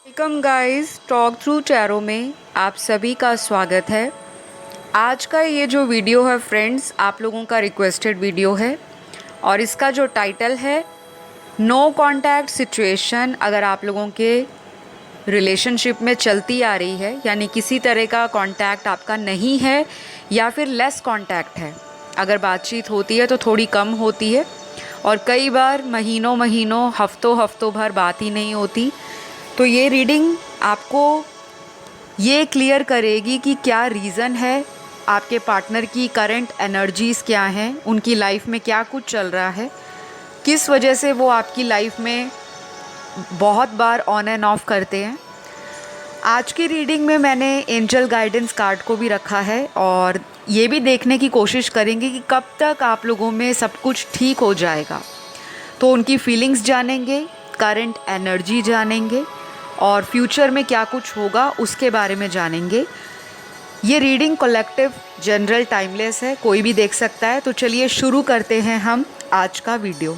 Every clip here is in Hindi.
Welcome guys, talk through tarot में आप सभी का स्वागत है। आज का ये जो वीडियो है फ्रेंड्स, आप लोगों का रिक्वेस्टेड वीडियो है और इसका जो टाइटल है नो कांटेक्ट सिचुएशन। अगर आप लोगों के रिलेशनशिप में चलती आ रही है, यानी किसी तरह का कांटेक्ट आपका नहीं है या फिर लेस कांटेक्ट है, अगर बातचीत होती है तो थोड़ी कम होती है और कई बार महीनों महीनों हफ्तों भर बात ही नहीं होती, तो ये रीडिंग आपको ये क्लियर करेगी कि क्या रीज़न है, आपके पार्टनर की करंट एनर्जीज़ क्या हैं, उनकी लाइफ में क्या कुछ चल रहा है, किस वजह से वो आपकी लाइफ में बहुत बार ऑन एंड ऑफ करते हैं। आज की रीडिंग में मैंने एंजल गाइडेंस कार्ड को भी रखा है और ये भी देखने की कोशिश करेंगे कि कब तक आप लोगों में सब कुछ ठीक हो जाएगा। तो उनकी फीलिंग्स जानेंगे, करंट एनर्जी जानेंगे और फ्यूचर में क्या कुछ होगा उसके बारे में जानेंगे। ये रीडिंग कलेक्टिव, जनरल, टाइमलेस है, कोई भी देख सकता है। तो चलिए शुरू करते हैं हम आज का वीडियो।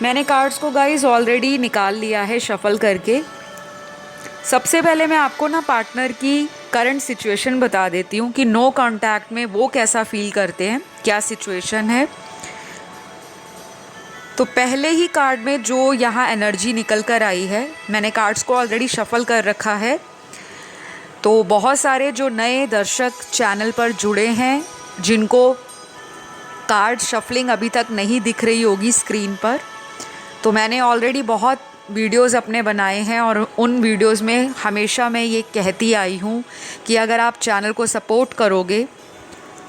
मैंने कार्ड्स को गाइस ऑलरेडी निकाल लिया है शफल करके। सबसे पहले मैं आपको ना पार्टनर की करंट सिचुएशन बता देती हूँ कि नो कांटेक्ट में वो कैसा फील करते हैं, क्या सिचुएशन है। तो पहले ही कार्ड में जो यहाँ एनर्जी निकल कर आई है, मैंने कार्ड्स को ऑलरेडी शफल कर रखा है। तो बहुत सारे जो नए दर्शक चैनल पर जुड़े हैं, जिनको कार्ड शफलिंग अभी तक नहीं दिख रही होगी स्क्रीन पर, तो मैंने ऑलरेडी बहुत वीडियोस अपने बनाए हैं और उन वीडियोस में हमेशा मैं ये कहती आई हूँ कि अगर आप चैनल को सपोर्ट करोगे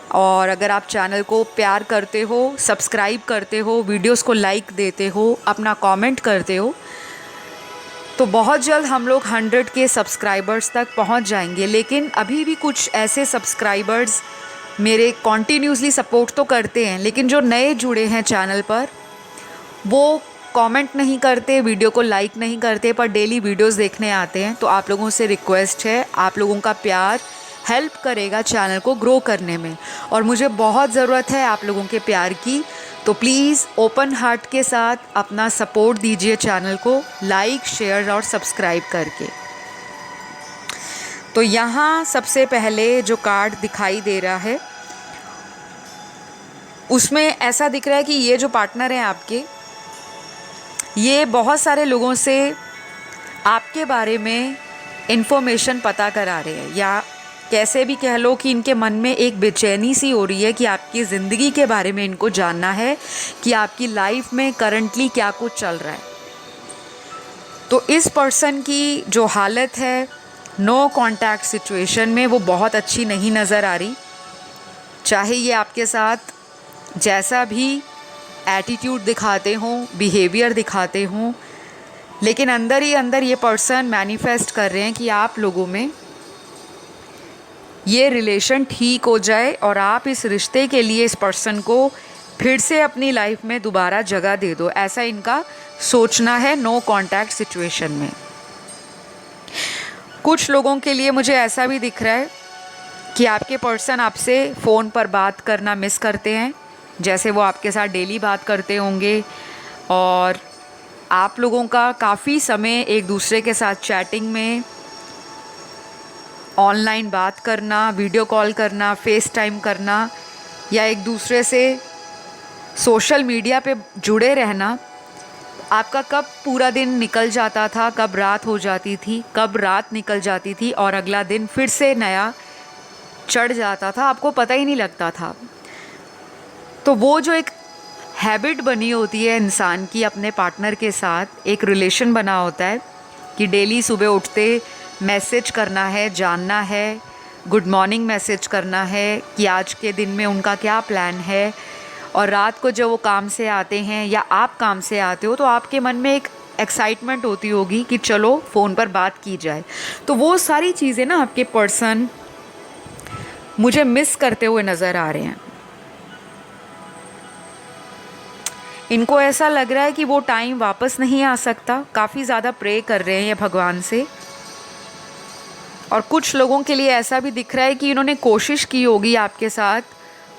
और अगर आप चैनल को प्यार करते हो, सब्सक्राइब करते हो, वीडियोस को लाइक देते हो, अपना कमेंट करते हो, तो बहुत जल्द हम लोग 100 के सब्सक्राइबर्स तक पहुंच जाएंगे। लेकिन अभी भी कुछ ऐसे सब्सक्राइबर्स मेरे कॉन्टीन्यूसली सपोर्ट तो करते हैं, लेकिन जो नए जुड़े हैं चैनल पर वो कमेंट नहीं करते, वीडियो को लाइक नहीं करते, पर डेली वीडियोस देखने आते हैं। तो आप लोगों से रिक्वेस्ट है, आप लोगों का प्यार हेल्प करेगा चैनल को ग्रो करने में और मुझे बहुत ज़रूरत है आप लोगों के प्यार की। तो प्लीज़ ओपन हार्ट के साथ अपना सपोर्ट दीजिए चैनल को, लाइक, शेयर और सब्सक्राइब करके। तो यहाँ सबसे पहले जो कार्ड दिखाई दे रहा है उसमें ऐसा दिख रहा है कि ये जो पार्टनर हैं आपके, ये बहुत सारे लोगों से आपके बारे में इन्फॉर्मेशन पता करा रहे हैं, या कैसे भी कह लो कि इनके मन में एक बेचैनी सी हो रही है कि आपकी ज़िंदगी के बारे में इनको जानना है कि आपकी लाइफ में करंटली क्या कुछ चल रहा है। तो इस पर्सन की जो हालत है नो कांटेक्ट सिचुएशन में, वो बहुत अच्छी नहीं नज़र आ रही। चाहे ये आपके साथ जैसा भी एटीट्यूड दिखाते हों, बिहेवियर दिखाते हों, लेकिन अंदर ही अंदर ये पर्सन मैनिफेस्ट कर रहे हैं कि आप लोगों में ये रिलेशन ठीक हो जाए और आप इस रिश्ते के लिए इस पर्सन को फिर से अपनी लाइफ में दोबारा जगह दे दो। ऐसा इनका सोचना है नो कांटेक्ट सिचुएशन में। कुछ लोगों के लिए मुझे ऐसा भी दिख रहा है कि आपके पर्सन आपसे फ़ोन पर बात करना मिस करते हैं, जैसे वो आपके साथ डेली बात करते होंगे और आप लोगों का काफ़ी समय एक दूसरे के साथ चैटिंग में, ऑनलाइन बात करना, वीडियो कॉल करना, फेस टाइम करना या एक दूसरे से सोशल मीडिया पे जुड़े रहना, आपका कब पूरा दिन निकल जाता था, कब रात हो जाती थी, कब रात निकल जाती थी और अगला दिन फिर से नया चढ़ जाता था, आपको पता ही नहीं लगता था। तो वो जो एक हैबिट बनी होती है इंसान की अपने पार्टनर के साथ, एक रिलेशन बना होता है कि डेली सुबह उठते मैसेज करना है, जानना है, गुड मॉर्निंग मैसेज करना है कि आज के दिन में उनका क्या प्लान है, और रात को जब वो काम से आते हैं या आप काम से आते हो तो आपके मन में एक एक्साइटमेंट होती होगी कि चलो फ़ोन पर बात की जाए। तो वो सारी चीज़ें ना आपके पर्सन मुझे मिस करते हुए नज़र आ रहे हैं। इनको ऐसा लग रहा है कि वो टाइम वापस नहीं आ सकता, काफ़ी ज़्यादा प्रे कर रहे हैं ये भगवान से। और कुछ लोगों के लिए ऐसा भी दिख रहा है कि इन्होंने कोशिश की होगी आपके साथ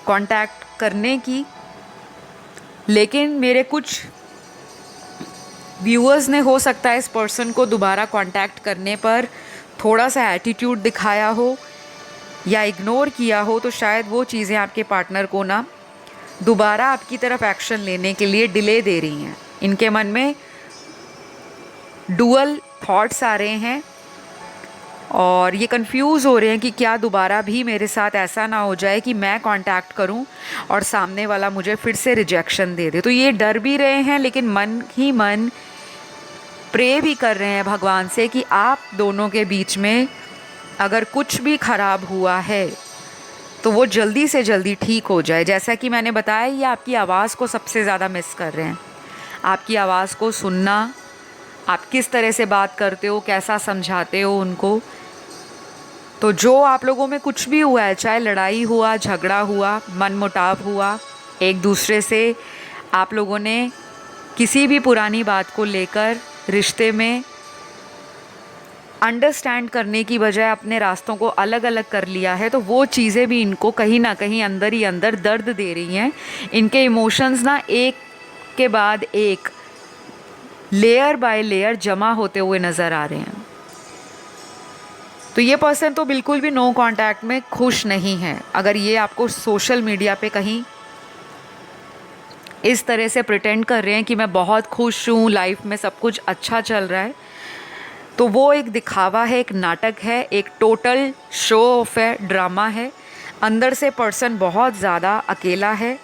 कांटेक्ट करने की, लेकिन मेरे कुछ व्यूअर्स ने हो सकता है इस पर्सन को दोबारा कांटेक्ट करने पर थोड़ा सा एटीट्यूड दिखाया हो या इग्नोर किया हो, तो शायद वो चीज़ें आपके पार्टनर को ना दोबारा आपकी तरफ एक्शन लेने के लिए डिले दे रही हैं। इनके मन में डुअल थॉट्स आ रहे हैं और ये कंफ्यूज हो रहे हैं कि क्या दोबारा भी मेरे साथ ऐसा ना हो जाए कि मैं कांटेक्ट करूं और सामने वाला मुझे फिर से रिजेक्शन दे दे। तो ये डर भी रहे हैं, लेकिन मन ही मन प्रे भी कर रहे हैं भगवान से कि आप दोनों के बीच में अगर कुछ भी खराब हुआ है तो वो जल्दी से जल्दी ठीक हो जाए। जैसा कि मैंने बताया, ये आपकी आवाज़ को सबसे ज़्यादा मिस कर रहे हैं। आपकी आवाज़ को सुनना, आप किस तरह से बात करते हो, कैसा समझाते हो उनको। तो जो आप लोगों में कुछ भी हुआ है, चाहे लड़ाई हुआ, झगड़ा हुआ, मनमुटाव हुआ, एक दूसरे से आप लोगों ने किसी भी पुरानी बात को लेकर रिश्ते में अंडरस्टैंड करने की बजाय अपने रास्तों को अलग अलग कर लिया है, तो वो चीज़ें भी इनको कहीं ना कहीं अंदर ही अंदर दर्द दे रही हैं। इनके इमोशंस ना एक के बाद एक लेयर बाय लेयर जमा होते हुए नज़र आ रहे हैं। तो ये पर्सन तो बिल्कुल भी नो कांटेक्ट में खुश नहीं है। अगर ये आपको सोशल मीडिया पे कहीं इस तरह से प्रिटेंड कर रहे हैं कि मैं बहुत खुश हूँ, लाइफ में सब कुछ अच्छा चल रहा है, तो वो एक दिखावा है, एक नाटक है, एक टोटल शो ऑफ है, ड्रामा है। अंदर से पर्सन बहुत ज़्यादा अकेला है,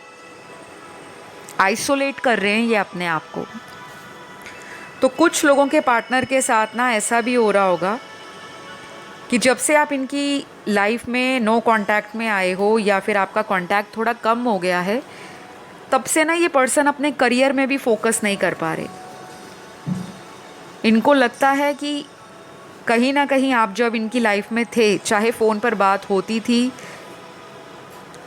आइसोलेट कर रहे हैं ये अपने आप को। तो कुछ लोगों के पार्टनर के साथ ना ऐसा भी हो रहा होगा कि जब से आप इनकी लाइफ में नो कांटेक्ट में आए हो या फिर आपका कांटेक्ट थोड़ा कम हो गया है, तब से ना ये पर्सन अपने करियर में भी फोकस नहीं कर पा रहे। इनको लगता है कि कहीं ना कहीं आप जब इनकी लाइफ में थे, चाहे फ़ोन पर बात होती थी,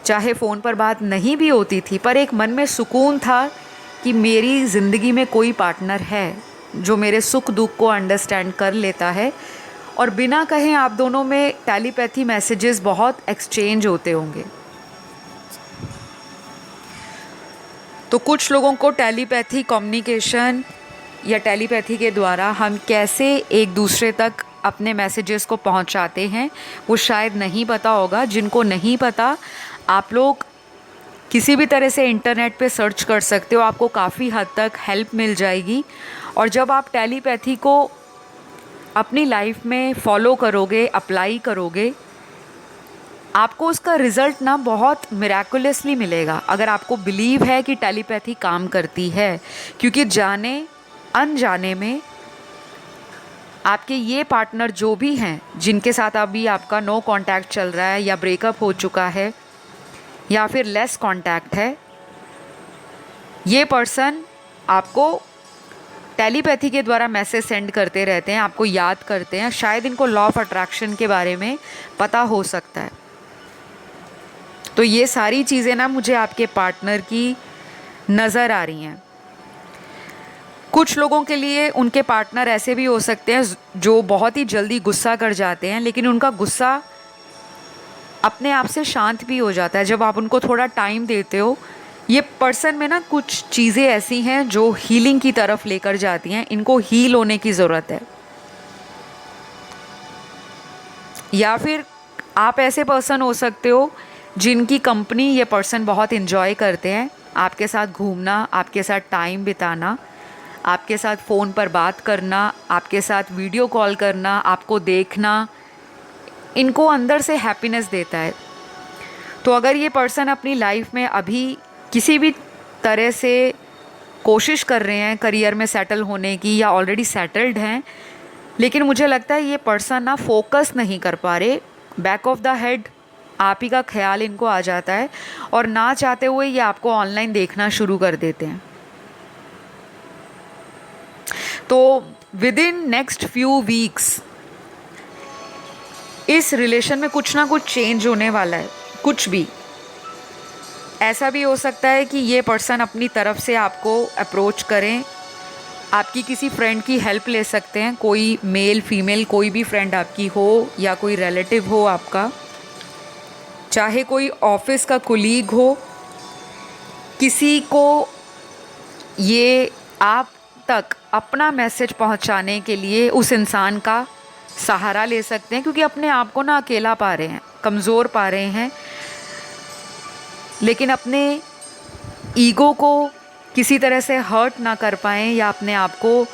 चाहे फ़ोन पर बात नहीं भी होती थी, पर एक मन में सुकून था कि मेरी ज़िंदगी में कोई पार्टनर है जो मेरे सुख दुख को अंडरस्टैंड कर लेता है। और बिना कहे आप दोनों में टेलीपैथी मैसेजेस बहुत एक्सचेंज होते होंगे। तो कुछ लोगों को टेलीपैथी कम्युनिकेशन या टेलीपैथी के द्वारा हम कैसे एक दूसरे तक अपने मैसेजेस को पहुंचाते हैं वो शायद नहीं पता होगा। जिनको नहीं पता, आप लोग किसी भी तरह से इंटरनेट पे सर्च कर सकते हो, आपको काफ़ी हद तक हेल्प मिल जाएगी। और जब आप टेलीपैथी को अपनी लाइफ में फॉलो करोगे, अप्लाई करोगे, आपको उसका रिज़ल्ट ना बहुत मिराकुलसली मिलेगा, अगर आपको बिलीव है कि टेलीपैथी काम करती है। क्योंकि जाने अनजाने में आपके ये पार्टनर जो भी हैं, जिनके साथ अभी आपका नो कांटेक्ट चल रहा है या ब्रेकअप हो चुका है या फिर लेस कांटेक्ट है, ये पर्सन आपको टेलीपैथी के द्वारा मैसेज सेंड करते रहते हैं, आपको याद करते हैं। शायद इनको लॉ ऑफ अट्रैक्शन के बारे में पता हो सकता है। तो ये सारी चीज़ें ना मुझे आपके पार्टनर की नज़र आ रही हैं। कुछ लोगों के लिए उनके पार्टनर ऐसे भी हो सकते हैं जो बहुत ही जल्दी गुस्सा कर जाते हैं, लेकिन उनका गुस्सा अपने आप से शांत भी हो जाता है जब आप उनको थोड़ा टाइम देते हो। ये पर्सन में ना कुछ चीज़ें ऐसी हैं जो हीलिंग की तरफ लेकर जाती हैं। इनको हील होने की ज़रूरत है। या फिर आप ऐसे पर्सन हो सकते हो जिनकी कंपनी ये पर्सन बहुत इन्जॉय करते हैं। आपके साथ घूमना, आपके साथ टाइम बिताना, आपके साथ फ़ोन पर बात करना, आपके साथ वीडियो कॉल करना, आपको देखना, इनको अंदर से हैप्पीनेस देता है। तो अगर ये पर्सन अपनी लाइफ में अभी किसी भी तरह से कोशिश कर रहे हैं करियर में सेटल होने की या ऑलरेडी सेटल्ड हैं, लेकिन मुझे लगता है ये पर्सन ना फोकस नहीं कर पा रहे, बैक ऑफ द हेड आप ही का ख्याल इनको आ जाता है और ना चाहते हुए ये आपको ऑनलाइन देखना शुरू कर देते हैं। तो with in next few weeks इस रिलेशन में कुछ ना कुछ चेंज होने वाला है। कुछ भी ऐसा भी हो सकता है कि ये पर्सन अपनी तरफ से आपको अप्रोच करें, आपकी किसी फ्रेंड की हेल्प ले सकते हैं। कोई मेल फीमेल कोई भी फ्रेंड आपकी हो या कोई रिलेटिव हो आपका, चाहे कोई ऑफिस का कोलीग हो, किसी को ये आप तक अपना मैसेज पहुंचाने के लिए उस इंसान का सहारा ले सकते हैं, क्योंकि अपने आप को ना अकेला पा रहे हैं, कमज़ोर पा रहे हैं, लेकिन अपने ईगो को किसी तरह से हर्ट ना कर पाएँ या अपने आप को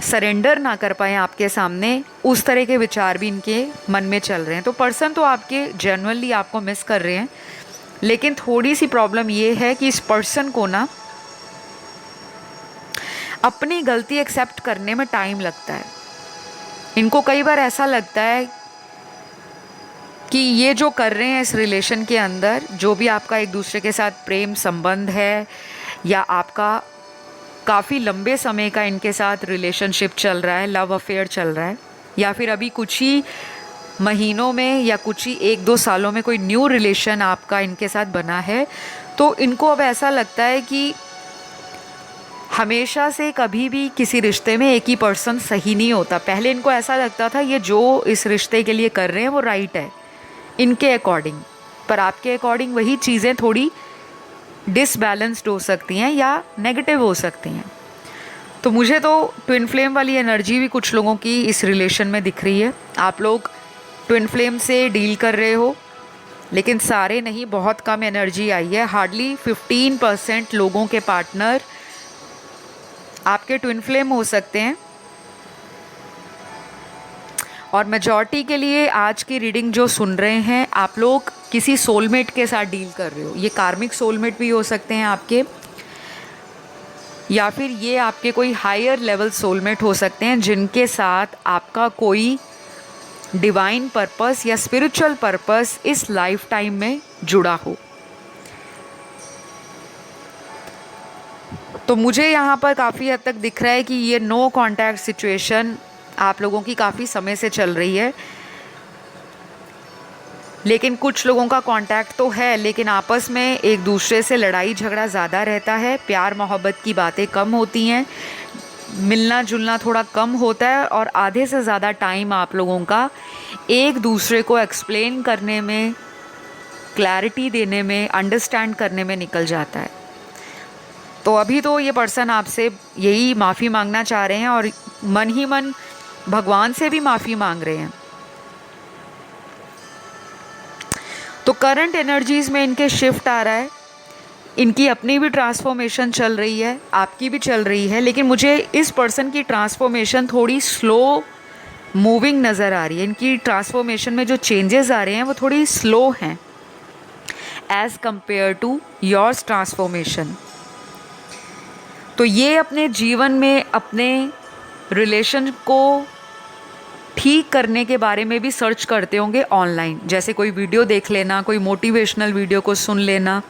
सरेंडर ना कर पाएँ आपके सामने, उस तरह के विचार भी इनके मन में चल रहे हैं। तो पर्सन तो आपके जेन्युइनली आपको मिस कर रहे हैं, लेकिन थोड़ी सी प्रॉब्लम ये है कि इस पर्सन को ना अपनी गलती एक्सेप्ट करने में टाइम लगता है। इनको कई बार ऐसा लगता है कि ये जो कर रहे हैं इस रिलेशन के अंदर, जो भी आपका एक दूसरे के साथ प्रेम संबंध है या आपका काफ़ी लंबे समय का इनके साथ रिलेशनशिप चल रहा है, लव अफेयर चल रहा है, या फिर अभी कुछ ही महीनों में या कुछ ही 1-2 सालों में कोई न्यू रिलेशन आपका इनके साथ बना है, तो इनको अब ऐसा लगता है कि हमेशा से कभी भी किसी रिश्ते में एक ही पर्सन सही नहीं होता। पहले इनको ऐसा लगता था ये जो इस रिश्ते के लिए कर रहे हैं वो राइट है इनके अकॉर्डिंग, पर आपके अकॉर्डिंग वही चीज़ें थोड़ी डिसबैलेंस्ड हो सकती हैं या नेगेटिव हो सकती हैं। तो मुझे तो ट्विन फ्लेम वाली एनर्जी भी कुछ लोगों की इस रिलेशन में दिख रही है। आप लोग ट्विन फ्लेम से डील कर रहे हो, लेकिन सारे नहीं, बहुत कम एनर्जी आई है। हार्डली 15% लोगों के पार्टनर आपके ट्विन फ्लेम हो सकते हैं, और मेजॉरिटी के लिए आज की रीडिंग जो सुन रहे हैं, आप लोग किसी सोलमेट के साथ डील कर रहे हो। ये कार्मिक सोलमेट भी हो सकते हैं आपके, या फिर ये आपके कोई हायर लेवल सोलमेट हो सकते हैं जिनके साथ आपका कोई डिवाइन पर्पस या स्पिरिचुअल पर्पस इस लाइफ टाइम में जुड़ा हो। तो मुझे यहाँ पर काफ़ी हद तक दिख रहा है कि ये नो कांटेक्ट सिचुएशन आप लोगों की काफ़ी समय से चल रही है, लेकिन कुछ लोगों का कांटेक्ट तो है, लेकिन आपस में एक दूसरे से लड़ाई झगड़ा ज़्यादा रहता है, प्यार मोहब्बत की बातें कम होती हैं, मिलना जुलना थोड़ा कम होता है, और आधे से ज़्यादा टाइम आप लोगों का एक दूसरे को एक्सप्लेन करने में, क्लैरिटी देने में, अंडरस्टैंड करने में निकल जाता है। तो अभी तो ये पर्सन आपसे यही माफ़ी मांगना चाह रहे हैं और मन ही मन भगवान से भी माफ़ी मांग रहे हैं। तो करंट एनर्जीज़ में इनके शिफ्ट आ रहा है, इनकी अपनी भी ट्रांसफॉर्मेशन चल रही है, आपकी भी चल रही है, लेकिन मुझे इस पर्सन की ट्रांसफॉर्मेशन थोड़ी स्लो मूविंग नज़र आ रही है। इनकी ट्रांसफॉर्मेशन में जो चेंजेस आ रहे हैं वो थोड़ी स्लो हैं as compare to yours transformation. तो ये अपने जीवन में अपने रिलेशन को ठीक करने के बारे में भी सर्च करते होंगे ऑनलाइन, जैसे कोई वीडियो देख लेना, कोई मोटिवेशनल वीडियो को सुन लेना,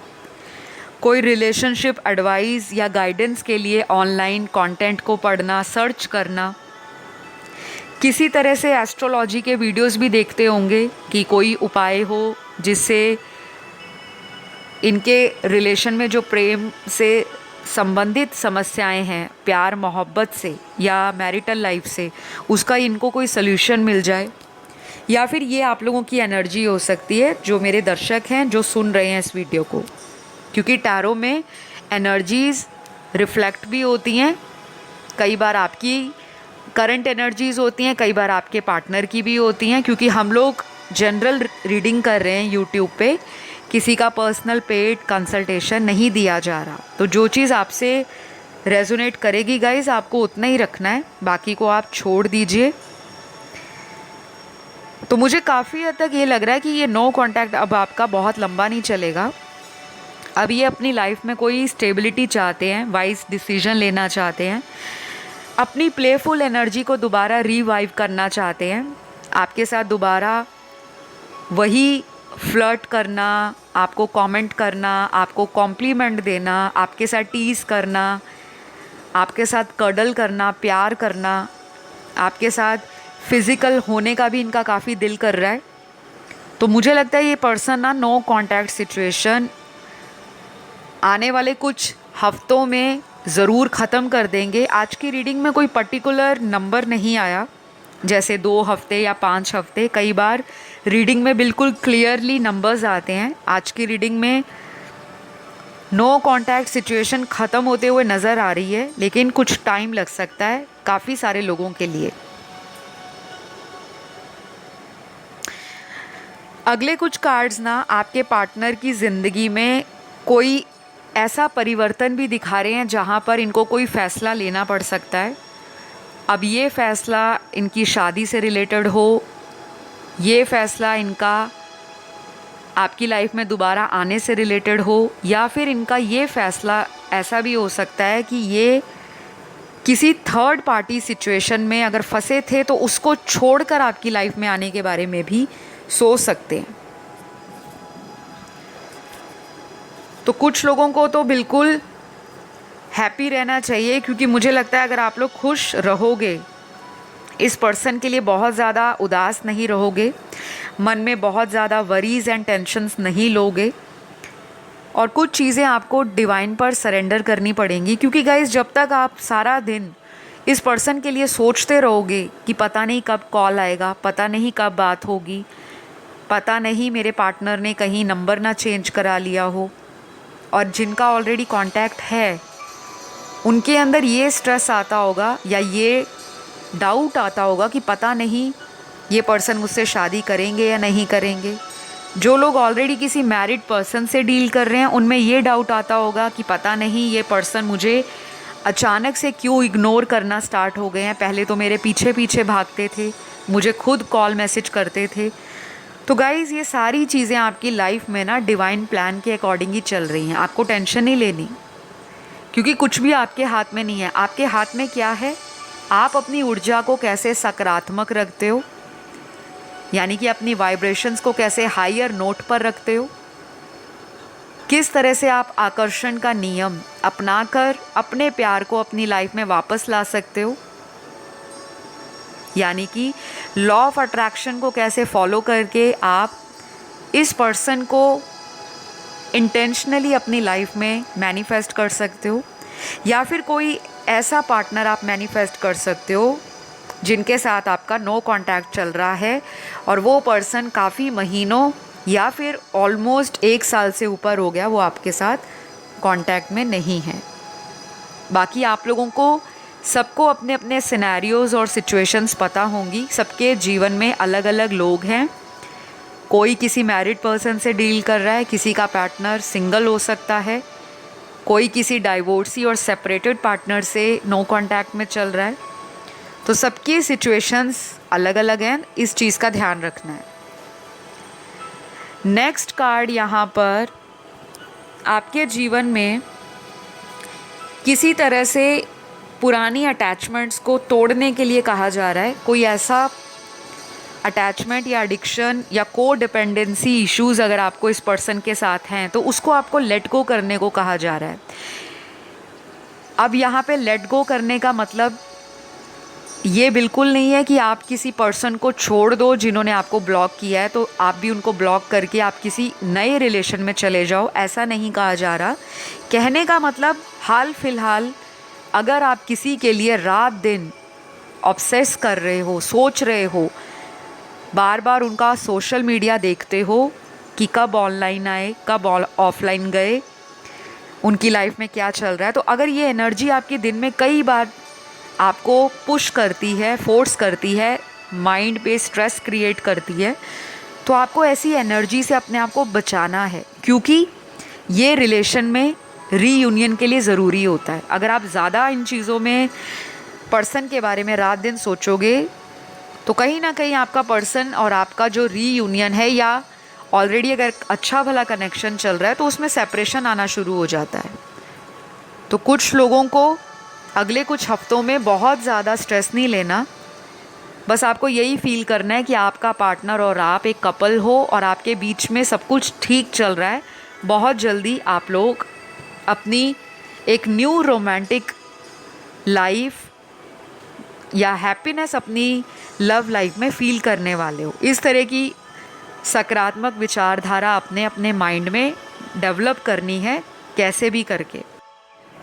कोई रिलेशनशिप एडवाइस या गाइडेंस के लिए ऑनलाइन कंटेंट को पढ़ना, सर्च करना। किसी तरह से एस्ट्रोलॉजी के वीडियोस भी देखते होंगे कि कोई उपाय हो जिससे इनके रिलेशन में जो प्रेम से संबंधित समस्याएं हैं, प्यार मोहब्बत से या मैरिटल लाइफ से, उसका इनको कोई सल्यूशन मिल जाए। या फिर ये आप लोगों की एनर्जी हो सकती है जो मेरे दर्शक हैं जो सुन रहे हैं इस वीडियो को, क्योंकि टैरो में एनर्जीज़ रिफ्लेक्ट भी होती हैं। कई बार आपकी करंट एनर्जीज़ होती हैं, कई बार आपके पार्टनर की भी होती हैं, क्योंकि हम लोग जनरल रीडिंग कर रहे हैं यूट्यूब पे, किसी का पर्सनल पेड कंसल्टेशन नहीं दिया जा रहा। तो जो चीज़ आपसे रेजोनेट करेगी गाइस, आपको उतना ही रखना है, बाकी को आप छोड़ दीजिए। तो मुझे काफ़ी हद तक ये लग रहा है कि ये नो कांटेक्ट अब आपका बहुत लंबा नहीं चलेगा। अब ये अपनी लाइफ में कोई स्टेबिलिटी चाहते हैं, वाइज डिसीजन लेना चाहते हैं, अपनी प्लेफुल एनर्जी को दोबारा रिवाइव करना चाहते हैं, आपके साथ दोबारा वही फ्लर्ट करना, आपको कमेंट करना, आपको कॉम्प्लीमेंट देना, आपके साथ टीज़ करना, आपके साथ कडल करना, प्यार करना, आपके साथ फिज़िकल होने का भी इनका काफ़ी दिल कर रहा है। तो मुझे लगता है ये पर्सन ना नो कांटेक्ट सिचुएशन आने वाले कुछ हफ्तों में ज़रूर ख़त्म कर देंगे। आज की रीडिंग में कोई पर्टिकुलर नंबर नहीं आया, जैसे 2 हफ्ते या 5 हफ्ते। कई बार रीडिंग में बिल्कुल क्लियरली नंबर्स आते हैं। आज की रीडिंग में नो कांटेक्ट सिचुएशन ख़त्म होते हुए नज़र आ रही है, लेकिन कुछ टाइम लग सकता है काफ़ी सारे लोगों के लिए। अगले कुछ कार्ड्स ना आपके पार्टनर की ज़िंदगी में कोई ऐसा परिवर्तन भी दिखा रहे हैं जहाँ पर इनको कोई फ़ैसला लेना पड़ सकता है। अब ये फ़ैसला इनकी शादी से रिलेटेड हो, ये फ़ैसला इनका आपकी लाइफ में दोबारा आने से रिलेटेड हो, या फिर इनका ये फ़ैसला ऐसा भी हो सकता है कि ये किसी थर्ड पार्टी सिचुएशन में अगर फंसे थे तो उसको छोड़कर आपकी लाइफ में आने के बारे में भी सोच सकते हैं। तो कुछ लोगों को तो बिल्कुल हैप्पी रहना चाहिए, क्योंकि मुझे लगता है अगर आप लोग खुश रहोगे, इस पर्सन के लिए बहुत ज़्यादा उदास नहीं रहोगे, मन में बहुत ज़्यादा वरीज़ एंड टेंशन्स नहीं लोगे, और कुछ चीज़ें आपको डिवाइन पर सरेंडर करनी पड़ेंगी। क्योंकि गाइस, जब तक आप सारा दिन इस पर्सन के लिए सोचते रहोगे कि पता नहीं कब कॉल आएगा, पता नहीं कब बात होगी, पता नहीं मेरे पार्टनर ने कहीं नंबर ना चेंज करा लिया हो, और जिनका ऑलरेडी कांटेक्ट है उनके अंदर ये स्ट्रेस आता होगा या ये डाउट आता होगा कि पता नहीं ये पर्सन मुझसे शादी करेंगे या नहीं करेंगे। जो लोग ऑलरेडी किसी मैरिड पर्सन से डील कर रहे हैं उनमें ये डाउट आता होगा कि पता नहीं ये पर्सन मुझे अचानक से क्यों इग्नोर करना स्टार्ट हो गए हैं। पहले तो मेरे पीछे पीछे भागते थे, मुझे खुद कॉल मैसेज करते थे। तो गाइज़, ये सारी चीज़ें आपकी लाइफ में ना डिवाइन प्लान के अकॉर्डिंग ही चल रही हैं। आपको टेंशन नहीं लेनी, क्योंकि कुछ भी आपके हाथ में नहीं है। आपके हाथ में क्या है? आप अपनी ऊर्जा को कैसे सकारात्मक रखते हो, यानी कि अपनी वाइब्रेशंस को कैसे हायर नोट पर रखते हो, किस तरह से आप आकर्षण का नियम अपनाकर अपने प्यार को अपनी लाइफ में वापस ला सकते हो, यानी कि लॉ ऑफ अट्रैक्शन को कैसे फॉलो करके आप इस पर्सन को इंटेंशनली अपनी लाइफ में मैनिफेस्ट कर सकते हो, या फिर कोई ऐसा पार्टनर आप मैनिफेस्ट कर सकते हो जिनके साथ आपका नो कांटेक्ट चल रहा है और वो पर्सन काफ़ी महीनों या फिर ऑलमोस्ट 1 साल से ऊपर हो गया वो आपके साथ कांटेक्ट में नहीं है। बाकी आप लोगों को सबको अपने अपने सिनेरियोज़ और सिचुएशंस पता होंगी। सबके जीवन में अलग अलग लोग हैं। कोई किसी मैरिड पर्सन से डील कर रहा है, किसी का पार्टनर सिंगल हो सकता है, कोई किसी डाइवोर्सी और सेपरेटेड पार्टनर से नो कांटेक्ट में चल रहा है। तो सबकी सिचुएशंस अलग अलग हैं, इस चीज़ का ध्यान रखना है। नेक्स्ट कार्ड यहाँ पर आपके जीवन में किसी तरह से पुरानी अटैचमेंट्स को तोड़ने के लिए कहा जा रहा है। कोई ऐसा अटैचमेंट या एडिक्शन या को डिपेंडेंसी इश्यूज़ अगर आपको इस पर्सन के साथ हैं तो उसको आपको लेट गो करने को कहा जा रहा है। अब यहाँ पे लेट गो करने का मतलब ये बिल्कुल नहीं है कि आप किसी पर्सन को छोड़ दो जिन्होंने आपको ब्लॉक किया है तो आप भी उनको ब्लॉक करके आप किसी नए रिलेशन में चले जाओ, ऐसा नहीं कहा जा रहा। कहने का मतलब हाल फिलहाल अगर आप किसी के लिए रात दिन ऑब्सेस कर रहे हो, सोच रहे हो, बार बार उनका सोशल मीडिया देखते हो कि कब ऑनलाइन आए, कब ऑफलाइन गए, उनकी लाइफ में क्या चल रहा है, तो अगर ये एनर्जी आपके दिन में कई बार आपको पुश करती है, फोर्स करती है, माइंड पे स्ट्रेस क्रिएट करती है, तो आपको ऐसी एनर्जी से अपने आप को बचाना है, क्योंकि ये रिलेशन में रीयूनियन के लिए ज़रूरी होता है। अगर आप ज़्यादा इन चीज़ों में पर्सन के बारे में रात दिन सोचोगे तो कहीं ना कहीं आपका पर्सन और आपका जो रीयूनियन है या ऑलरेडी अगर अच्छा भला कनेक्शन चल रहा है तो उसमें सेपरेशन आना शुरू हो जाता है। तो कुछ लोगों को अगले कुछ हफ्तों में बहुत ज़्यादा स्ट्रेस नहीं लेना, बस आपको यही फील करना है कि आपका पार्टनर और आप एक कपल हो और आपके बीच में सब कुछ ठीक चल रहा है। बहुत जल्दी आप लोग अपनी एक न्यू रोमांटिक लाइफ या हैप्पीनेस अपनी लव लाइफ में फील करने वाले हो। इस तरह की सकारात्मक विचारधारा अपने अपने माइंड में डेवलप करनी है, कैसे भी करके।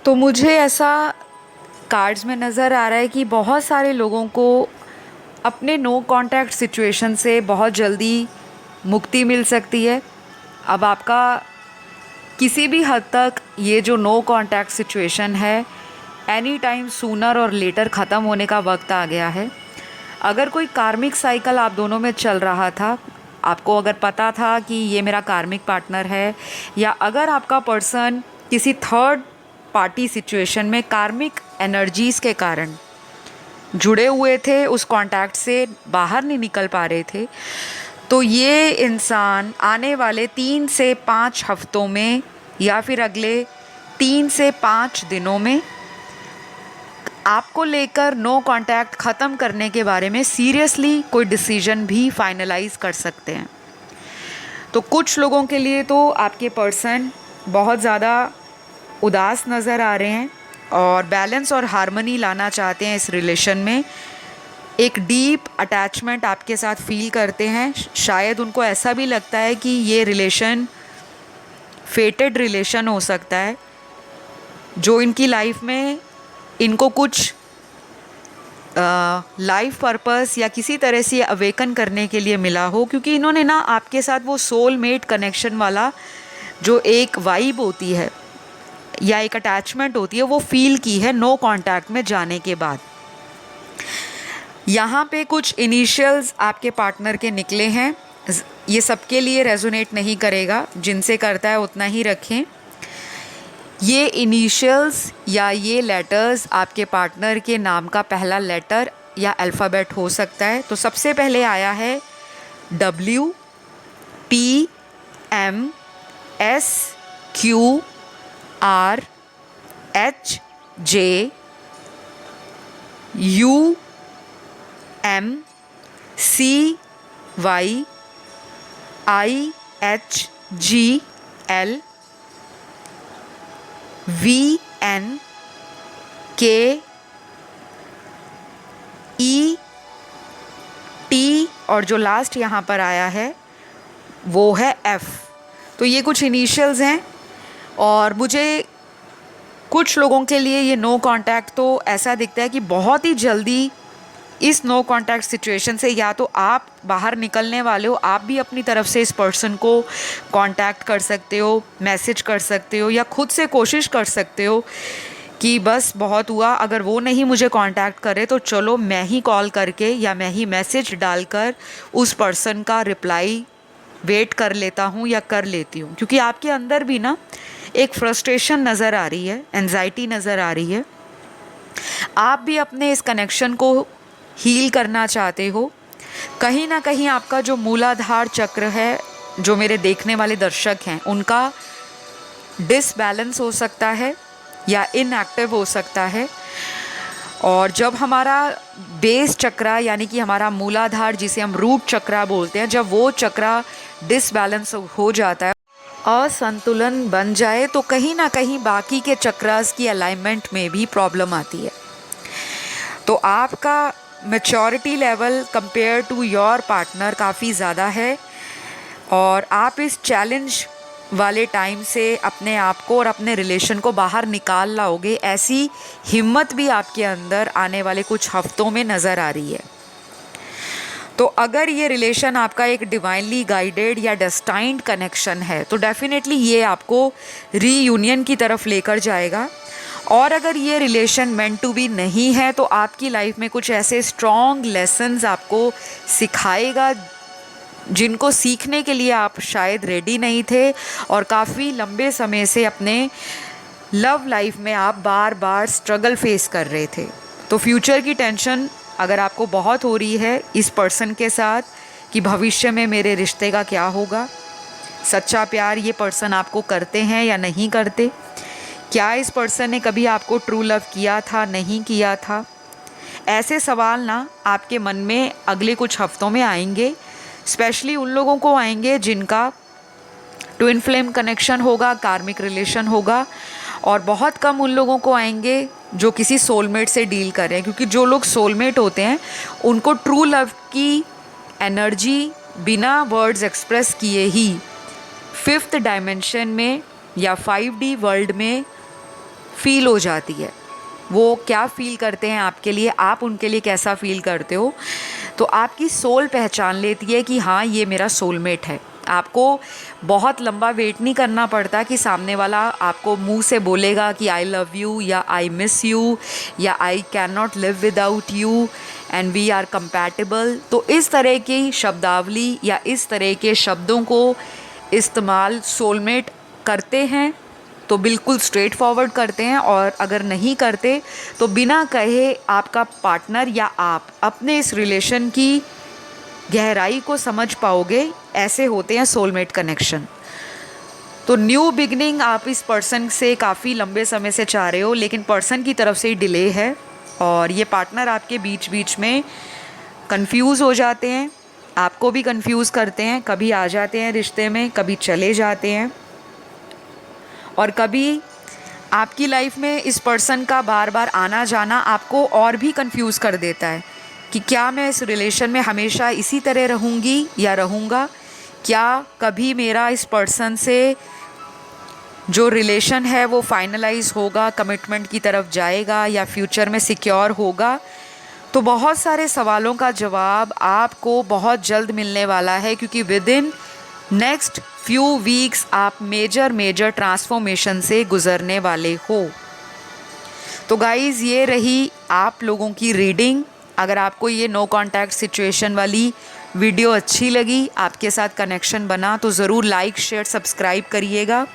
तो मुझे ऐसा कार्ड्स में नज़र आ रहा है कि बहुत सारे लोगों को अपने नो कांटेक्ट सिचुएशन से बहुत जल्दी मुक्ति मिल सकती है। अब आपका किसी भी हद तक ये जो नो कांटेक्ट सिचुएशन है एनी टाइम सूनर और लेटर ख़त्म होने का वक्त आ गया है। अगर कोई कार्मिक साइकिल आप दोनों में चल रहा था, आपको अगर पता था कि ये मेरा कार्मिक पार्टनर है, या अगर आपका पर्सन किसी थर्ड पार्टी सिचुएशन में कार्मिक एनर्जीज़ के कारण जुड़े हुए थे, उस कांटेक्ट से बाहर नहीं निकल पा रहे थे, तो ये इंसान आने वाले 3 से 5 हफ्तों में या फिर अगले 3 से 5 दिनों में आपको लेकर नो कांटेक्ट ख़त्म करने के बारे में सीरियसली कोई डिसीजन भी फाइनलाइज कर सकते हैं। तो कुछ लोगों के लिए तो आपके पर्सन बहुत ज़्यादा उदास नज़र आ रहे हैं और बैलेंस और हार्मनी लाना चाहते हैं इस रिलेशन में। एक डीप अटैचमेंट आपके साथ फील करते हैं। शायद उनको ऐसा भी लगता है कि ये रिलेशन फेटेड रिलेशन हो सकता है, जो इनकी लाइफ में इनको कुछ लाइफ पर्पस या किसी तरह से अवेकन करने के लिए मिला हो, क्योंकि इन्होंने ना आपके साथ वो सोलमेट कनेक्शन वाला जो एक वाइब होती है या एक अटैचमेंट होती है वो फील की है नो कांटेक्ट में जाने के बाद। यहाँ पे कुछ इनिशियल्स आपके पार्टनर के निकले हैं, ये सबके लिए रेजोनेट नहीं करेगा, जिनसे करता है उतना ही रखें। ये इनिशियल्स या ये लेटर्स आपके पार्टनर के नाम का पहला लेटर या अल्फ़ाबेट हो सकता है। तो सबसे पहले आया है W P M S Q R H J U M C Y I H G L V N K E T और जो लास्ट यहाँ पर आया है वो है F। तो ये कुछ इनिशियल्स हैं और मुझे कुछ लोगों के लिए ये नो कांटेक्ट तो ऐसा दिखता है कि बहुत ही जल्दी इस नो कांटेक्ट सिचुएशन से या तो आप बाहर निकलने वाले हो, आप भी अपनी तरफ से इस पर्सन को कांटेक्ट कर सकते हो, मैसेज कर सकते हो या खुद से कोशिश कर सकते हो कि बस बहुत हुआ, अगर वो नहीं मुझे कांटेक्ट करे तो चलो मैं ही कॉल करके या मैं ही मैसेज डालकर उस पर्सन का रिप्लाई वेट कर लेता हूँ या कर लेती हूँ। क्योंकि आपके अंदर भी ना एक फ्रस्ट्रेशन नज़र आ रही है, एंजाइटी नज़र आ रही है, आप भी अपने इस कनेक्शन को हील करना चाहते हो। कहीं ना कहीं आपका जो मूलाधार चक्र है, जो मेरे देखने वाले दर्शक हैं, उनका डिसबैलेंस हो सकता है या इनएक्टिव हो सकता है। और जब हमारा बेस चक्रा यानी कि हमारा मूलाधार, जिसे हम रूट चक्रा बोलते हैं, जब वो चक्रा डिसबैलेंस हो जाता है, असंतुलन बन जाए, तो कहीं ना कहीं बाकी के चक्रास की अलाइनमेंट में भी प्रॉब्लम आती है। तो आपका maturity level compare to your partner काफ़ी ज़्यादा है और आप इस चैलेंज वाले टाइम से अपने आप को और अपने रिलेशन को बाहर निकाल लाओगे, ऐसी हिम्मत भी आपके अंदर आने वाले कुछ हफ्तों में नज़र आ रही है। तो अगर ये रिलेशन आपका एक डिवाइनली गाइडेड या डेस्टाइन्ड कनेक्शन है तो डेफिनेटली ये आपको रीयूनियन की तरफ लेकर जाएगा। और अगर ये रिलेशन मेंट टू बी नहीं है तो आपकी लाइफ में कुछ ऐसे स्ट्रॉन्ग लेसन्स आपको सिखाएगा जिनको सीखने के लिए आप शायद रेडी नहीं थे और काफ़ी लंबे समय से अपने लव लाइफ में आप बार बार स्ट्रगल फेस कर रहे थे। तो फ्यूचर की टेंशन अगर आपको बहुत हो रही है इस पर्सन के साथ कि भविष्य में मेरे रिश्ते का क्या होगा, सच्चा प्यार ये पर्सन आपको करते हैं या नहीं करते, क्या इस पर्सन ने कभी आपको ट्रू लव किया था, नहीं किया था, ऐसे सवाल ना आपके मन में अगले कुछ हफ्तों में आएंगे। स्पेशली उन लोगों को आएंगे जिनका ट्विन फ्लेम कनेक्शन होगा, कार्मिक रिलेशन होगा, और बहुत कम उन लोगों को आएंगे जो किसी सोलमेट से डील कर रहे हैं। क्योंकि जो लोग सोलमेट होते हैं उनको ट्रू लव की एनर्जी बिना वर्ड्स एक्सप्रेस किए ही 5th डायमेंशन में या 5D वर्ल्ड में फील हो जाती है। वो क्या फील करते हैं आपके लिए, आप उनके लिए कैसा फील करते हो, तो आपकी सोल पहचान लेती है कि हाँ ये मेरा सोलमेट है। आपको बहुत लंबा वेट नहीं करना पड़ता कि सामने वाला आपको मुंह से बोलेगा कि आई लव यू या आई मिस यू या I can not live without you and we are compatible. तो इस तरह की शब्दावली या इस तरह के शब्दों को इस्तेमाल सोलमेट करते हैं तो बिल्कुल स्ट्रेट फॉरवर्ड करते हैं, और अगर नहीं करते तो बिना कहे आपका पार्टनर या आप अपने इस रिलेशन की गहराई को समझ पाओगे। ऐसे होते हैं सोलमेट कनेक्शन। तो न्यू बिगनिंग आप इस पर्सन से काफ़ी लंबे समय से चाह रहे हो, लेकिन पर्सन की तरफ से ही डिले है और ये पार्टनर आपके बीच बीच में कंफ्यूज हो जाते हैं, आपको भी कंफ्यूज करते हैं। कभी आ जाते हैं रिश्ते में, कभी चले जाते हैं, और कभी आपकी लाइफ में इस पर्सन का बार बार आना जाना आपको और भी कंफ्यूज कर देता है कि क्या मैं इस रिलेशन में हमेशा इसी तरह रहूँगी या रहूँगा, क्या कभी मेरा इस पर्सन से जो रिलेशन है वो फाइनलाइज होगा, कमिटमेंट की तरफ जाएगा या फ्यूचर में सिक्योर होगा। तो बहुत सारे सवालों का जवाब आपको बहुत जल्द मिलने वाला है, क्योंकि with in next few weeks आप मेजर ट्रांसफॉर्मेशन से गुजरने वाले हो। तो गाइज़, ये रही आप लोगों की रीडिंग। अगर आपको ये नो कॉन्टैक्ट सिचुएशन वाली वीडियो अच्छी लगी, आपके साथ कनेक्शन बना, तो ज़रूर लाइक शेयर सब्सक्राइब करिएगा,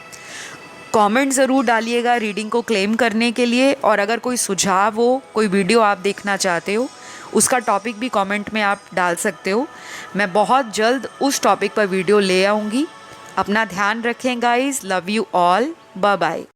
कमेंट ज़रूर डालिएगा रीडिंग को क्लेम करने के लिए। और अगर कोई सुझाव हो, कोई वीडियो आप देखना चाहते हो, उसका टॉपिक भी कमेंट में आप डाल सकते हो। मैं बहुत जल्द उस टॉपिक पर वीडियो ले आऊँगी। अपना ध्यान रखें guys, love you all, bye bye.